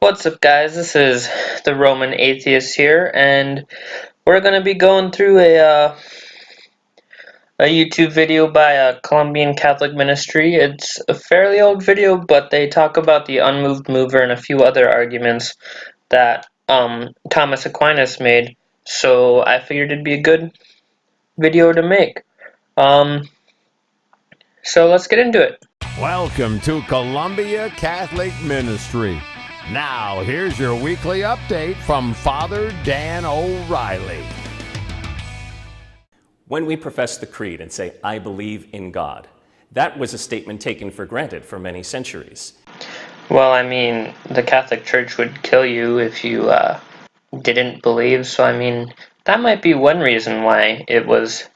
What's up, guys? This is the Roman Atheist here, and we're going to be going through a YouTube video by a Colombian Catholic ministry. It's a fairly old video, but they talk about the unmoved mover and a few other arguments that Thomas Aquinas made, so I figured it'd be a good video to make. So let's get into it. Welcome to Columbia Catholic Ministry. Now, here's your weekly update from Father Dan O'Reilly. When we profess the creed and say, I believe in God, that was a statement taken for granted for many centuries. Well, I mean, the Catholic Church would kill you if you didn't believe, so I mean, that might be one reason why it was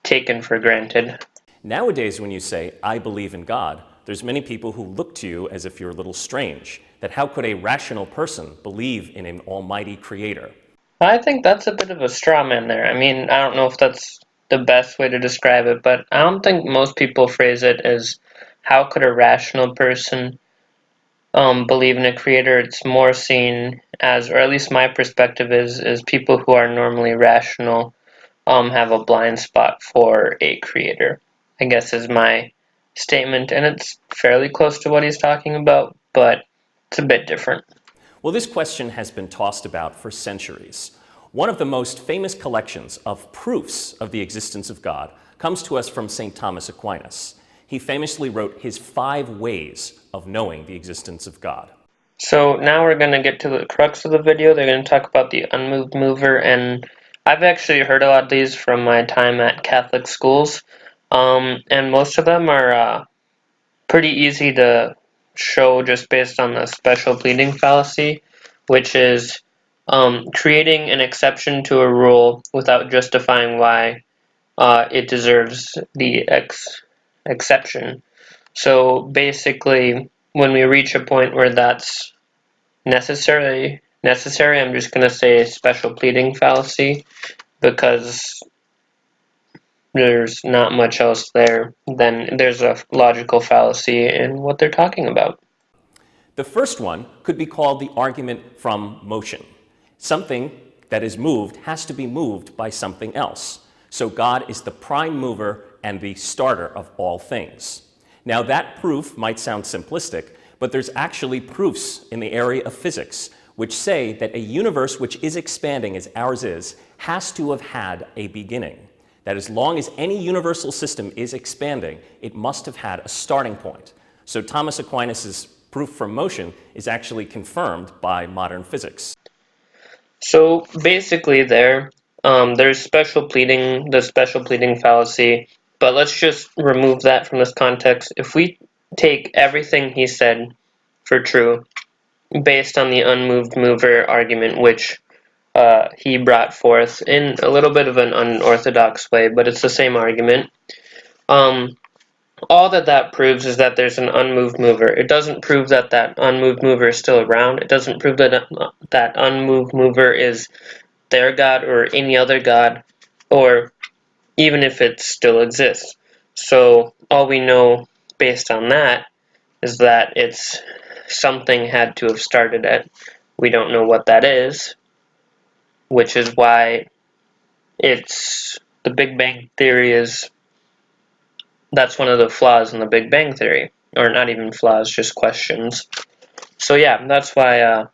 taken for granted. Nowadays, when you say, I believe in God, there's many people who look to you as if you're a little strange, that how could a rational person believe in an almighty creator? I think that's a bit of a straw man there. I mean, I don't know if that's the best way to describe it, but I don't think most people phrase it as, how could a rational person believe in a creator? It's more seen as, or at least my perspective is people who are normally rational have a blind spot for a creator, I guess is my statement, and it's fairly close to what he's talking about, but it's a bit different. Well, this question has been tossed about for centuries. One of the most famous collections of proofs of the existence of God comes to us from St. Thomas Aquinas. He famously wrote his 5 ways of knowing the existence of God. So now we're going to get to the crux of the video. They're going to talk about the unmoved mover, and I've actually heard a lot of these from my time at Catholic schools, and most of them are pretty easy to show just based on the special pleading fallacy, which is creating an exception to a rule without justifying why it deserves the exception. So basically, when we reach a point where that's necessary, I'm just going to say special pleading fallacy, because there's not much else there. Then there's a logical fallacy in what they're talking about. The first one could be called the argument from motion. Something that is moved has to be moved by something else. So God is the prime mover and the starter of all things. Now that proof might sound simplistic, but there's actually proofs in the area of physics which say that a universe which is expanding as ours is has to have had a beginning. That as long as any universal system is expanding, it must have had a starting point. So Thomas Aquinas' proof from motion is actually confirmed by modern physics. So basically there's special pleading, the special pleading fallacy, but let's just remove that from this context. If we take everything he said for true, based on the unmoved mover argument, which he brought forth in a little bit of an unorthodox way, but it's the same argument. All that proves is that there's an unmoved mover. It doesn't prove that that unmoved mover is still around. It doesn't prove that that unmoved mover is their God or any other God, or even if it still exists. So all we know based on that is that it's something had to have started it. We don't know what that is, which is why it's the Big Bang Theory is, that's one of the flaws in the Big Bang Theory, or not even flaws, just questions. So yeah, that's why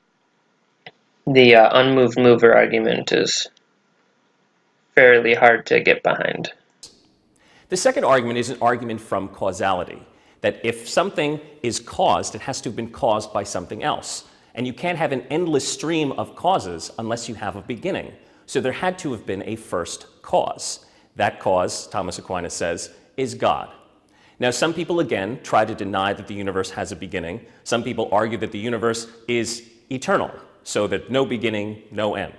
the unmoved mover argument is fairly hard to get behind. The second argument is an argument from causality, that if something is caused, it has to have been caused by something else. And you can't have an endless stream of causes unless you have a beginning. So there had to have been a first cause. That cause, Thomas Aquinas says, is God. Now, some people, again, try to deny that the universe has a beginning. Some people argue that the universe is eternal, so that no beginning, no end.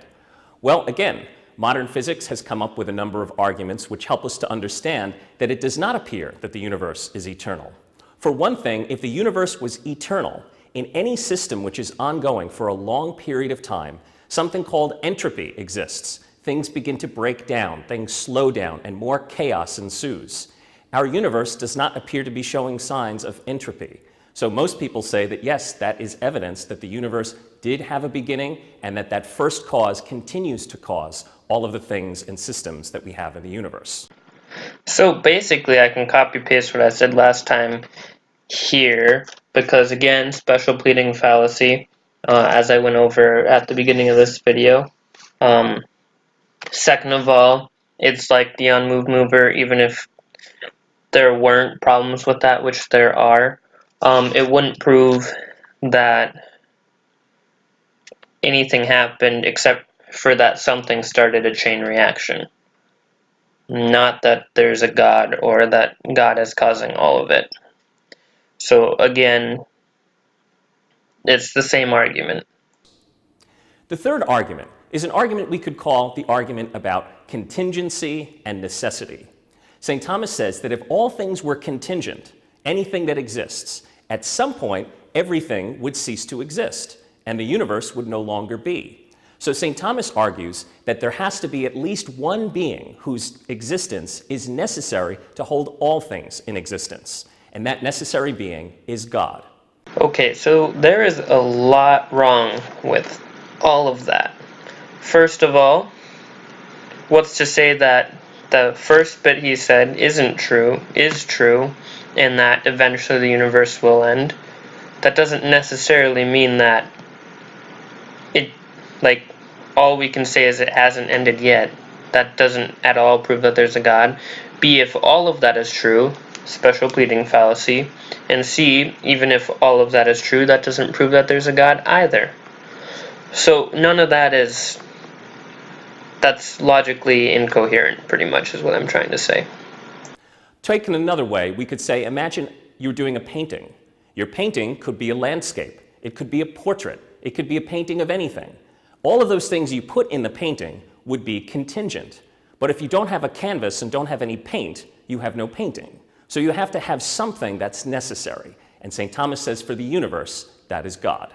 Well, again, modern physics has come up with a number of arguments which help us to understand that it does not appear that the universe is eternal. For one thing, if the universe was eternal, in any system which is ongoing for a long period of time, something called entropy exists. Things begin to break down, things slow down, and more chaos ensues. Our universe does not appear to be showing signs of entropy. So most people say that yes, that is evidence that the universe did have a beginning and that that first cause continues to cause all of the things and systems that we have in the universe. So basically I can copy paste what I said last time here, because again, special pleading fallacy, as I went over at the beginning of this video. Second of all, it's like the unmoved mover, even if there weren't problems with that, which there are, it wouldn't prove that anything happened except for that something started a chain reaction. Not that there's a God or that God is causing all of it. So again, it's the same argument. The third argument is an argument we could call the argument about contingency and necessity. St. Thomas says that if all things were contingent, anything that exists, at some point everything would cease to exist and the universe would no longer be. So St. Thomas argues that there has to be at least one being whose existence is necessary to hold all things in existence, and that necessary being is God. Okay, so there is a lot wrong with all of that. First of all, what's to say that the first bit he said isn't true, is true, and that eventually the universe will end? That doesn't necessarily mean that it, like, all we can say is it hasn't ended yet. That doesn't at all prove that there's a God. B, if all of that is true, special pleading fallacy. And C, even if all of that is true, that doesn't prove that there's a God either. So none of that that's logically incoherent, pretty much, is what I'm trying to say. Taken another way, we could say, imagine you're doing a painting. Your painting could be a landscape. It could be a portrait. It could be a painting of anything. All of those things you put in the painting would be contingent. But if you don't have a canvas and don't have any paint, you have no painting. So you have to have something that's necessary. And St. Thomas says for the universe, that is God.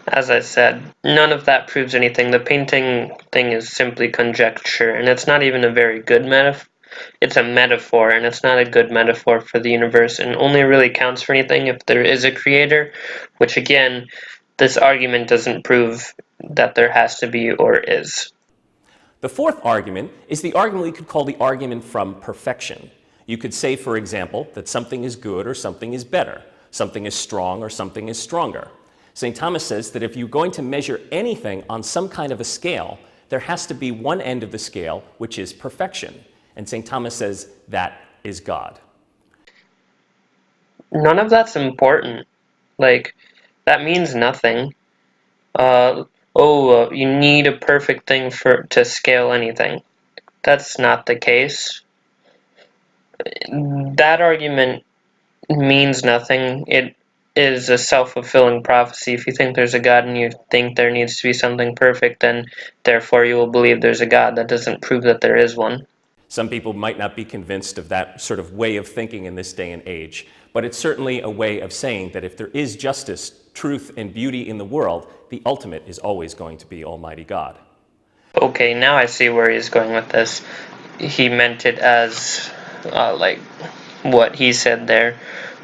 As I said, none of that proves anything. The painting thing is simply conjecture, and it's not even a very good metaphor. It's a metaphor, and it's not a good metaphor for the universe, and only really counts for anything if there is a creator, which again, this argument doesn't prove that there has to be or is. The fourth argument is the argument we could call the argument from perfection. You could say, for example, that something is good or something is better, something is strong or something is stronger. St. Thomas says that if you're going to measure anything on some kind of a scale, there has to be one end of the scale, which is perfection. And St. Thomas says that is God. None of that's important. Like, that means nothing. You need a perfect thing to scale anything. That's not the case. That argument means nothing. It is a self-fulfilling prophecy. If you think there's a God and you think there needs to be something perfect, then therefore you will believe there's a God. That doesn't prove that there is one. Some people might not be convinced of that sort of way of thinking in this day and age, but it's certainly a way of saying that if there is justice, truth, and beauty in the world, the ultimate is always going to be Almighty God. Okay, now I see where he's going with this. He meant it as, like, what he said there,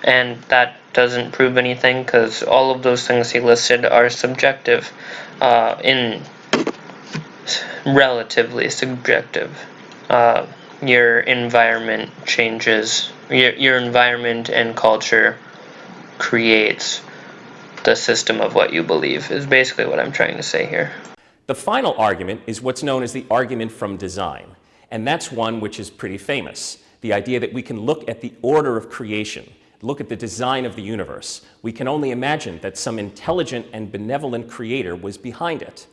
and that doesn't prove anything, because all of those things he listed are subjective, relatively subjective. Your environment changes. Your environment and culture creates the system of what you believe, is basically what I'm trying to say here. The final argument is what's known as the argument from design, and that's one which is pretty famous. The idea that we can look at the order of creation, look at the design of the universe. We can only imagine that some intelligent and benevolent creator was behind it.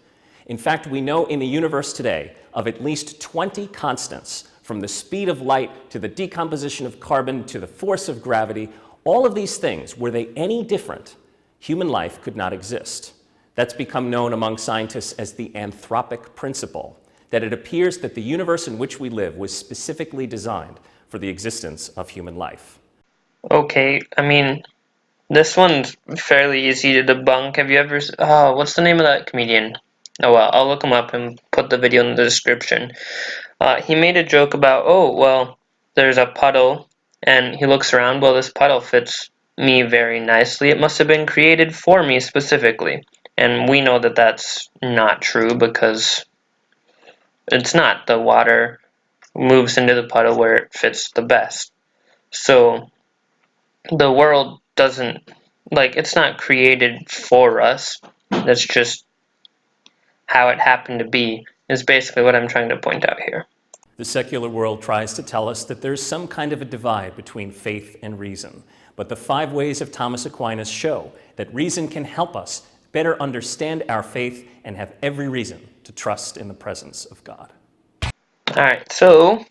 In fact, we know in the universe today of at least 20 constants, from the speed of light to the decomposition of carbon to the force of gravity. All of these things, were they any different, human life could not exist. That's become known among scientists as the anthropic principle, that it appears that the universe in which we live was specifically designed for the existence of human life. Okay, I mean, this one's fairly easy to debunk. Have you ever... what's the name of that comedian? Oh well, I'll look him up and put the video in the description. He made a joke about, there's a puddle, and he looks around, well, this puddle fits me very nicely. It must have been created for me specifically. And we know that that's not true because it's not. The water moves into the puddle where it fits the best. So the world doesn't, like, it's not created for us. That's just how it happened to be, is basically what I'm trying to point out here. The secular world tries to tell us that there's some kind of a divide between faith and reason. But the 5 ways of Thomas Aquinas show that reason can help us better understand our faith and have every reason to trust in the presence of God. Alright, so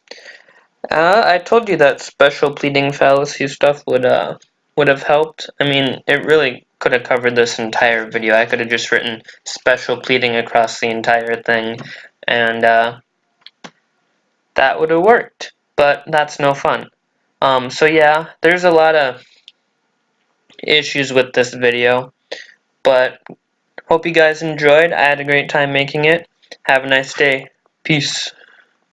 I told you that special pleading fallacy stuff would have helped. I mean, it really could have covered this entire video. I could have just written special pleading across the entire thing, and that would have worked. But that's no fun. So yeah, there's a lot of issues with this video, but hope you guys enjoyed. I had a great time making it. Have a nice day. Peace.